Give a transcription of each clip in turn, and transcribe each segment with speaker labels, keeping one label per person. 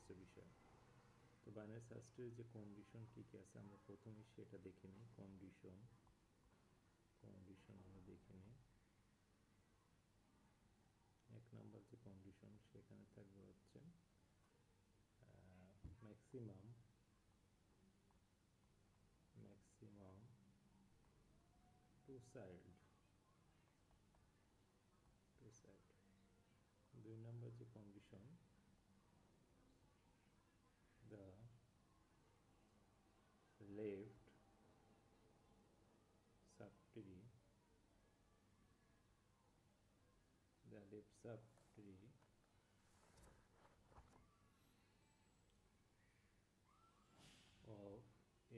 Speaker 1: হচ্ছে বিষয়। তো বাইনারি সার্চ ট্রির যে কন্ডিশন কী কী আছে আমরা প্রথমে সেটা দেখে নিই। কন্ডিশন আমরা দেখে নিই। 1 নম্বর যে কন্ডিশন সেখানে থাকবে হচ্ছে ম্যাক্সিমাম টু সাইড। 2 নম্বর যে condition, the left subtree of a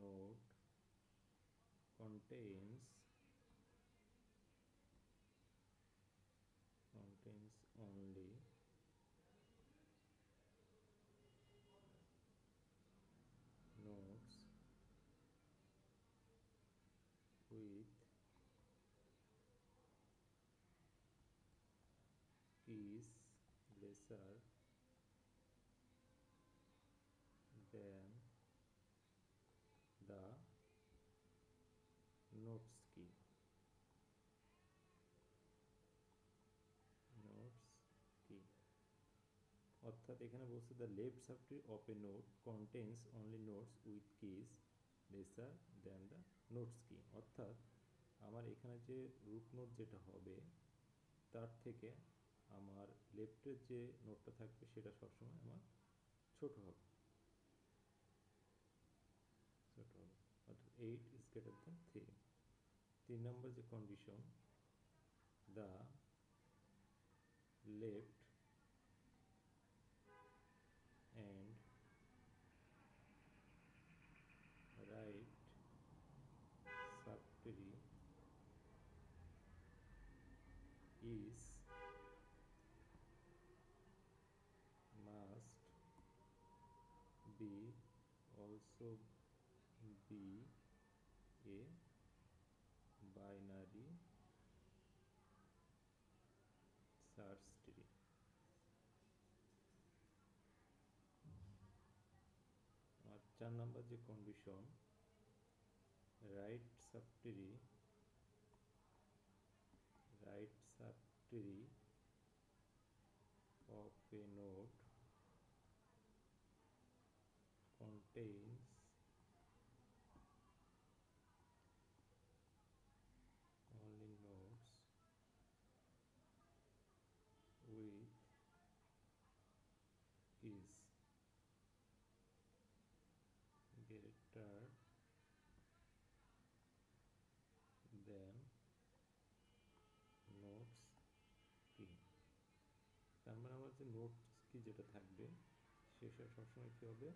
Speaker 1: node contains only nodes with keys lesser than the nodes key. অর্থাৎ এখানে বলছে the left subtree of a node contains only nodes with keys lesser than the node's key. অর্থাৎ আমার এখানে যে root node যেটা হবে তার থেকে আমার লেফটের যে নোডটা থাকবে সেটা সবসময় আমার ছোট হবে। অর্থাৎ 8 ইজ গ্রেটার দ্যান 3। 3 নম্বর যে condition, the left and right subtree is must be also be a binary search tree. আর 4 নম্বর যে condition, right subtree of a node contains only nodes with is greater than nodes key. তার মানে আমার যে notes কি যেটা থাকবে সেটা সবসময় কী হবে,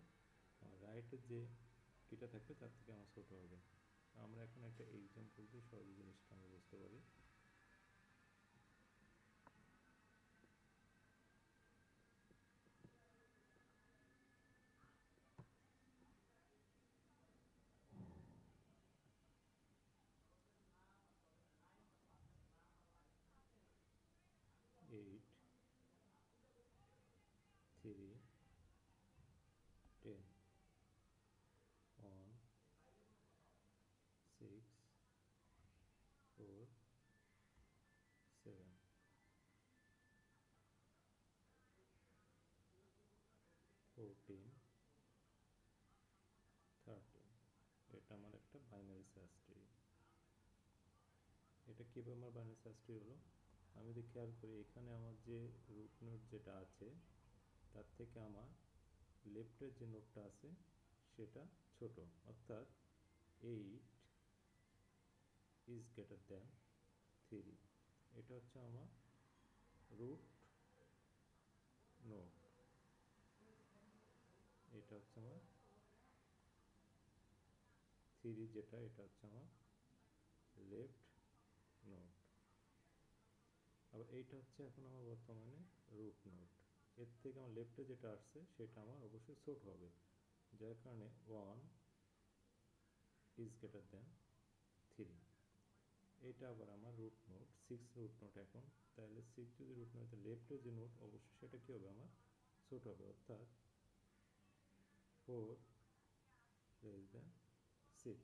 Speaker 1: রাইটের যে কিটা থাকবে তার থেকে আমার ছোটো হবে। আমরা এখন একটা এক্সাম্পল দিয়ে সহজে জিনিসটা আমরা বুঝতে পারি। এইট 3 10 1 6 4 7 14 13। এটা আমার একটা বাইনারি সার্চ ট্রি। এটা কীভাবে আমার বাইনারি সার্চ ট্রি হলো, আমি যদি খেয়াল করি এখানে আমার যে রুট নোড যেটা আছে তার থেকে আমার লেফটের যে নোডটা আছে সেটা ছোট। অর্থাৎ 8 ইজ গ্রেটার দ্যান 3। এটা হচ্ছে আমার রুট নোড, এটা হচ্ছে আমার 3 যেটা, এটা হচ্ছে আমার লেফট নোড। আবার এইটা হচ্ছে এখন আমার বর্তমানে রুট নোড। এর থেকে আমার লেফটে যেটা আসছে সেটা আমার অবশ্যই ছোট হবে, যার কারণে 1 ইজ গ্রেটার দ্যান 3। এটা আবার আমার রুট নোড 6 রুট নোড এখন। তাহলে 6 যদি রুট নোড, লেফটের যে নোড অবশ্যই সেটা কী হবে আমার ছোট হবে, অর্থাৎ 4 লেস দেন 6।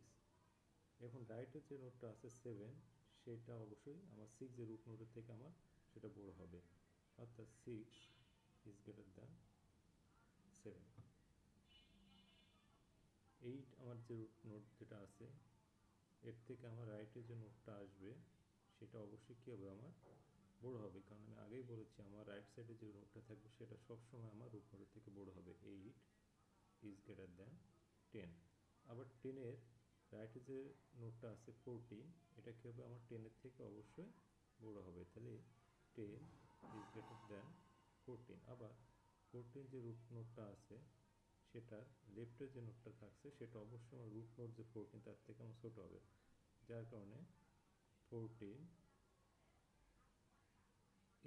Speaker 1: এখন রাইটের যে নোটটা আছে 7, সেটা অবশ্যই আমার 6 যে রুট নোটের থেকে আমার সেটা বড় হবে, অর্থাৎ 6 ইজ গ্রেটার দ্যান 7। 8 আমার যে রুট নোট যেটা আছে, এর থেকে আমার রাইটের যে নোটটা আসবে সেটা অবশ্যই কী হবে, আমার বড় হবে, কারণ আমি আগেই বলেছি আমার রাইট সাইডে যে নোটটা থাকবে সেটা সবসময় আমার রুট নোটের থেকে বড় হবে। 8 ইজ গ্রেটার দ্যান 10। আবার 10-এর রাইটে যে নোটটা আছে 14, এটা কী হবে, আমার 10-এর থেকে অবশ্যই বড় হবে, তাহলে 10 ইজ গ্রেটার দ্যান 14। আবার 14 যে রুট নোটটা আছে সেটার লেফটের যে নোটটা থাকছে সেটা অবশ্যই আমার রুট নোট যে 14 তার থেকে আমার ছোটো হবে, যার কারণে 14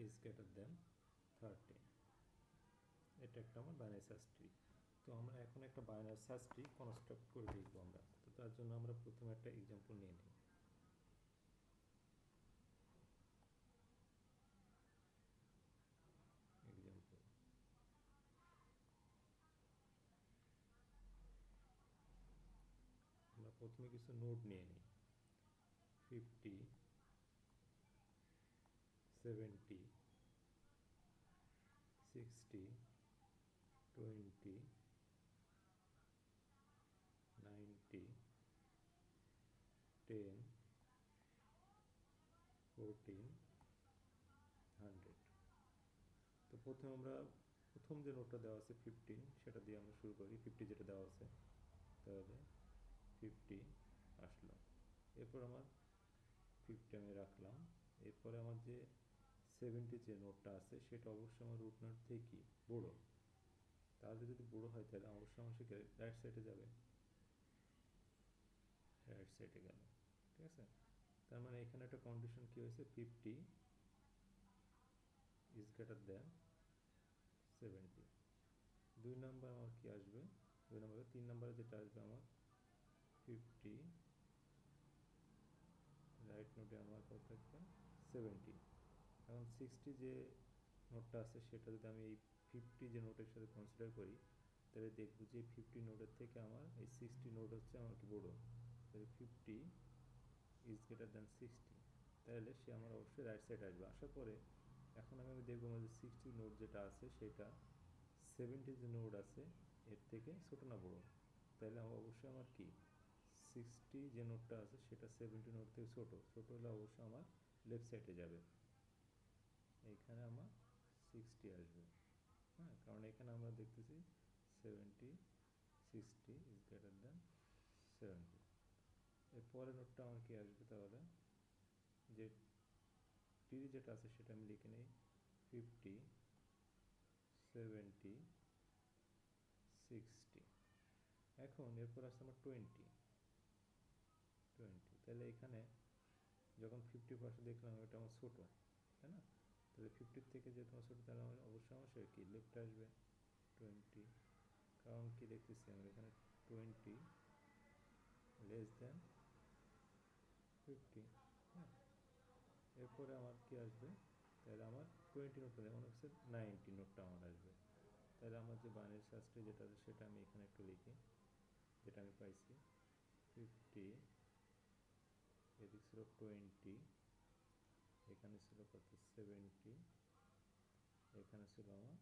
Speaker 1: ইজ গ্রেটার দ্যান 13। এটা একটা আমার বাইনারি সার্চ ট্রি। তো আমরা এখন একটা বাইনারি সার্চ ট্রি কনস্ট্রাক্ট করে দেখবো আমরা। তো তার জন্য আমরা প্রথমে একটা এক্সাম্পল নিয়ে নিই। এক্সাম্পল, আমরা প্রথমে কিছু নোট নিয়ে নিই, 50, 70, 60, 20, 90, 10, 14, 100। তো প্রথমে আমরা প্রথম যে নোটটা দেওয়া আছে 15, সেটা দিয়ে আমরা শুরু করি। 50 যেটা দেওয়া আছে, তাহলে 50 আসলো। এরপর আমার 50 আমি রাখলাম। এরপরে আমার যে 70 যে নোটটা আছে সেটা অবশ্যই আমার রুট নোট থেকে কি বড়, তাহলে যদি বড় হয় তাহলে অবশ্যই আমার সেটা রাইট সাইডে যাবে, রাইট সাইডে গেল। ঠিক আছে, তার মানে এখানে একটা কন্ডিশন কি হয়েছে, 50 ইজ গ্রেটার দ্যান 70। 2 নাম্বার আমার কি আসবে, 2 নম্বরে 3 নম্বরে যেটা আসবে আমার 50, রাইট নোটে আমার কত থাকবে 70। এখন 60 যে নোটটা আছে সেটা যদি আমি এই 50 যে নোটের সাথে কনসিডার করি, তাহলে দেখবো যে 50 নোটের থেকে আমার এই 60 নোট হচ্ছে আমার কি বড়, তাহলে 50 ইজ গ্রেটার দ্যান 60, তাহলে সে আমার অবশ্যই রাইট সাইড আসবে। আসার পরে এখন আমি দেখবো আমাদের 60 নোট যেটা আছে সেটা 70 যে নোট আছে এর থেকে ছোটো না বড়, তাহলে আমার অবশ্যই আমার কি 60 যে নোটটা আছে সেটা 70 নোট থেকে ছোটো, ছোটো হলে অবশ্যই আমার লেফট সাইডে যাবে, এইখানে আমার 60 আসবে। হ্যাঁ, কারণ এখানে আমরা দেখতেছি 70, 60 ইজ গ্রেটার দ্যান 70। এর পরের নোটটা আমার কি আসবে, তাহলে যে টি যেটা আছে সেটা আমি লিখে নিই 50, 70, 60। এখন এরপর আসছে আমার 20, তাহলে এখানে যখন 50 দেখলাম এটা আমার ছোটো, তাই না, তাহলে 50 থেকে যেহেতু আমার ছোটো তাহলে আমার অবশ্যই আমার সে কি লেফট আসবে 20, কারণ কি দেখতেছি আমরা এখানে 20 লেস দেন 50। হ্যাঁ, এরপরে আমার কি আসবে, তাহলে আমার 20 নোটটা যেমন হচ্ছে 90 নোটটা আমার আসবে। তাহলে আমার যে বাইনারি সার্চ ট্রি যেটা আছে সেটা আমি এখানে একটু লিখি, যেটা আমি পাইছি 50, এদিক ছিল 20, এখানে ছিল কত 70, এখানে ছিল আমার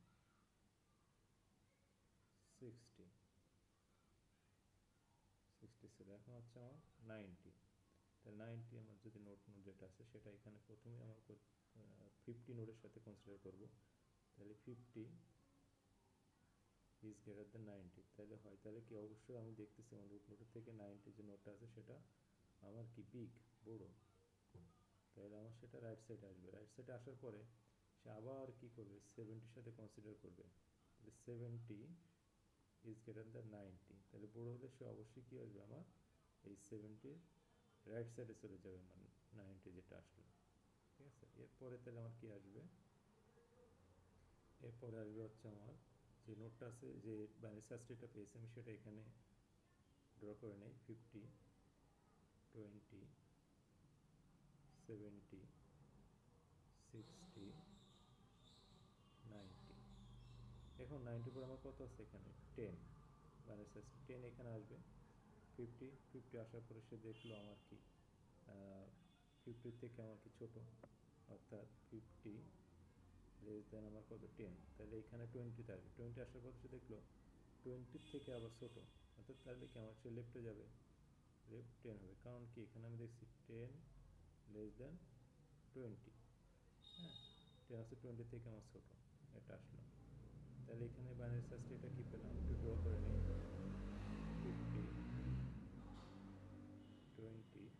Speaker 1: 60 ছিল, এখন হচ্ছে আমার 90। তাহলে 90 আমার যদি নোট যেটা আছে সেটা এখানে প্রথমে আমার 50 নোটের সাথে কনসিডার করব, তাহলে 50 ইজ গ্রেটার দ্যান 90, তাহলে হয়, তাহলে কি অবশ্যই আমি দেখতেছি আমার রুট নোটের থেকে 90 যে নোটটা আছে সেটা আমার কি বিগ বড়, তাহলে আমার সেটা রাইট সাইডে আসবে। রাইট সাইডে আসার পরে সে আবার কি করবে 70-র সাথে কনসিডার করবে, তাহলে 70 ইজ গ্রেটার দ্যান 90, তাহলে বড় হলে সে অবশ্যই কী আসবে আমার এই 70-র রাইট সাইডে চলে যাবে, মানে 90 যেটা আসলো। ঠিক আছে, এরপরে তাহলে আমার কি আসবে, এরপরে আসবে হচ্ছে আমার যে নোটটা আছে যে বাইনারি সার্চ ট্রিটা পেয়েছি আমি সেটা এখানে ড্র করে নেই, 50, 20, 70, 60, 90। এখন 94 আমার কত আছে এখানে 10, মানে 10 এখানে আসবে, 50 আসার পরে সে দেখলো আমার কি 50 থেকে আমার কি ছোট, অর্থাৎ 50 লেস দেন আমার কত 10, তাহলে এখানে 20 আসবে, 20 আসার পর সে দেখলো 20 থেকে আবার ছোট, অর্থাৎ তাহলে কি আমার সে লেফটে যাবে, লেফট 10 হবে, কারণ কি এখানে আমি দেখছি 10 লেস দেন 20, হ্যাঁ 10 হচ্ছে 20 থেকে আমার ছোট, এটা আসলো। তাহলে এখানে বাইনারি সার্চটা এটা কি পেলাম, একটু ড্র করে নিই, 50 20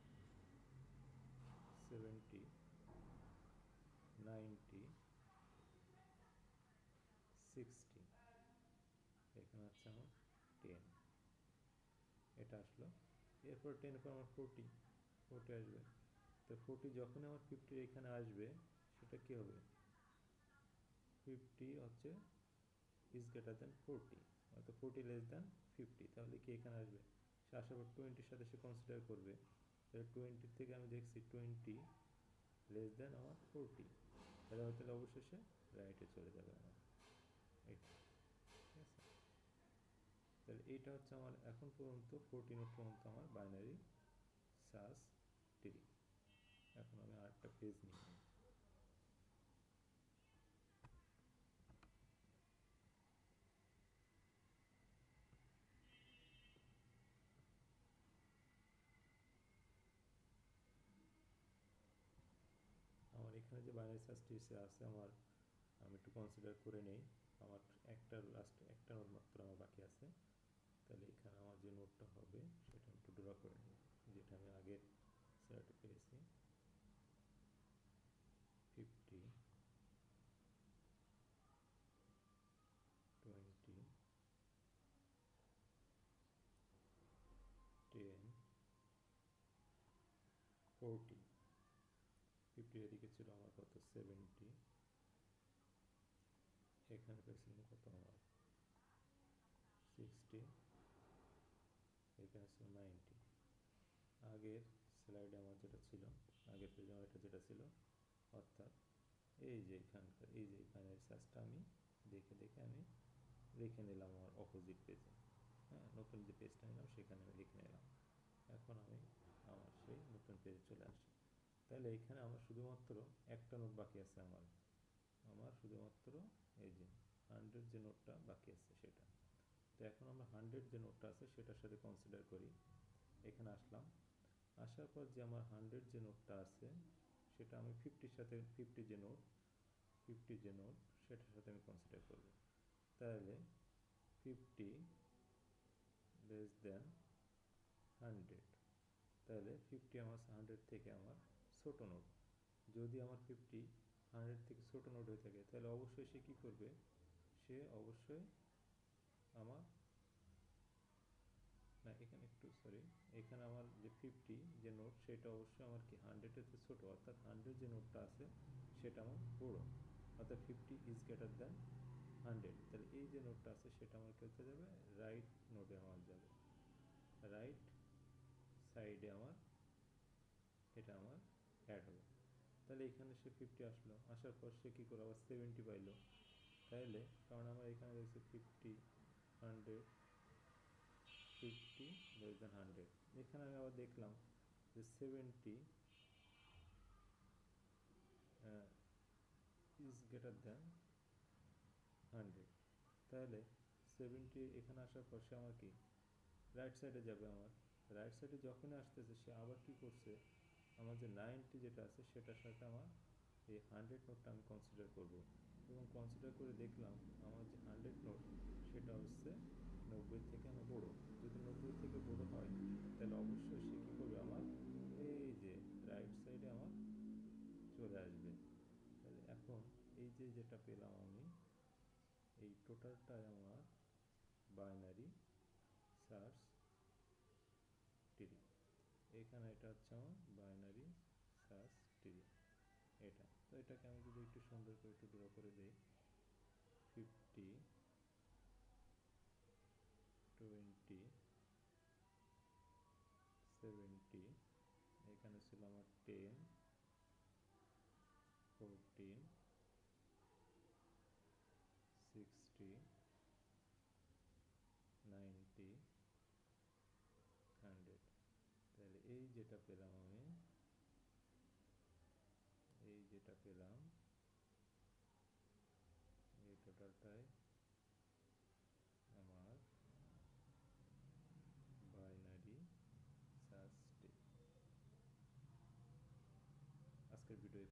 Speaker 1: 70 90 60, এখানে হচ্ছে আমার 10, এটা আসলো। এরপর 10 পর আমার 40 আসবে, তো 40 যখন আমার 50 এখানে আসবে সেটা কি হবে, 50 হচ্ছে ইজ গ্রেটার দেন 40, অর্থাৎ 40 লেস দেন 50, তাহলে কি এখানে আসবে, সে আসার পর 20-র সাথে সে কনসিডার করবে, তাহলে 20 থেকে আমি দেখছি 20 লেস দেন আমার 40, তাহলে অবশ্যই সে রাইটে চলে যাবে আমার, এটা ঠিক আছে। তাহলে এইটা হচ্ছে আমার এখন পর্যন্ত 14 পর্যন্ত আমার বাইনারি সার্চ ট্রি। এখন আমি আরেকটা পেজ নিয়ে নিই, আমার এখানে যে বাইনারি সার্চ ট্রি আছে আমার, আমি একটু কনসিডার করে নেই, আমার একটা নোট মাত্র আমার বাকি আছে, তাহলে এখানে আমার যে নোটটা হবে সেটা আমি একটু ড্র করে নিই, যেটা আমি আগের স্লাইডে পেয়েছি, 50 20 10 40, 50 এদিকে ছিল আমার কত 70, এখানে পেয়েছিলাম কত আমার 60, এখানে ছিল 90, আগের স্লাইডে আমার যেটা ছিল, আগের পেজে আমার এটা যেটা ছিল, অর্থাৎ এই যে এখানকার এই যে বাইনারি সার্চটা আমি দেখে আমি রেখে নিলাম আমার অপোজিট পেজে, হ্যাঁ নতুন যে পেজটা নিলাম সেখানে আমি রেখে নিলাম। এখন আমি আমার সেই নতুন পেজে চলে আসি, তাহলে এখানে আমার শুধুমাত্র একটা নোট বাকি আছে, আমার শুধুমাত্র এই যে 100 যে নোটটা বাকি আছে সেটা। তো এখন আমরা 100 যে নোটটা আছে সেটার সাথে কনসিডার করি, এখানে আসলাম, আসার পর যে আমার 100 যে নোটটা আছে সেটা আমি 50-র সাথে 50 যে নোট সেটার সাথে আমি কনসিডার করব, তাহলে 50 লেস দেন 100, তাহলে 50 আমার 100 থেকে আমার ছোট নোট, যদি আমার 50 100 থেকে ছোট নোট হয়ে থাকে তাহলে অবশ্যই সে কী করবে, সে অবশ্যই আমার না এখানে একটু সরি, এখানে আমার যে 50 যে নোট সেটা অবশ্যই আমার কি 100-এর চেয়ে ছোটো, অর্থাৎ 100 যে নোটটা আছে সেটা আমার বড়ো, অর্থাৎ 50 ইজ গ্রেটার দেন 100, তাহলে এই যে নোটটা আছে সেটা আমার কি হতে যাবে, রাইট নোটে আমার যাবে, রাইট সাইডে আমার এটা আমার অ্যাড হবে, তাহলে এখানে সে 50 আসলো, আসার পর সে কী করে আবার 70 পাইলো, তাইলে কারণ আমার এখানে রয়েছে 50 100 50 লেস দেন 100, এখানে আমি আবার দেখলাম যে 70 ইজ গ্রেটার দেন 100, তাহলে 70 এখানে আসার পর সে আমার কি রাইট সাইডে যাবে, আমার রাইট সাইডে যখনই আসতেছে সে আবার কি করছে, আমার যে 90 যেটা আছে সেটার সাথে আমার এই 100 নোটটা আমি কনসিডার করব, এবং কনসিডার করে দেখলাম আমার যে 100 নোট সেটা হচ্ছে 90 থেকে আমার বড়ো, যদি 90 থেকে বড়ো হয় তাহলে অবশ্যই সে কী করবে, আমার এই যে রাইট সাইডে আমার চলে আসবে। তাহলে এখন এই যে যেটা পেলাম আমি, এই টোটালটাই আমার বাইনারি সার্চ ট্রি, এখানে এটা হচ্ছে আমার বাইনারি সার্চ ট্রি এটা। তো এটাকে আমি যদি একটু সুন্দর করে একটু ড্র করে দিই, 50 20 70, এখানে ছিল আমার 10 14 60 এই যেটা পেলাম আমি, এই যেটা পেলাম, এই টোটালটাই আমার বাইনারি সার্চ ট্রি। আজকের ভিডিও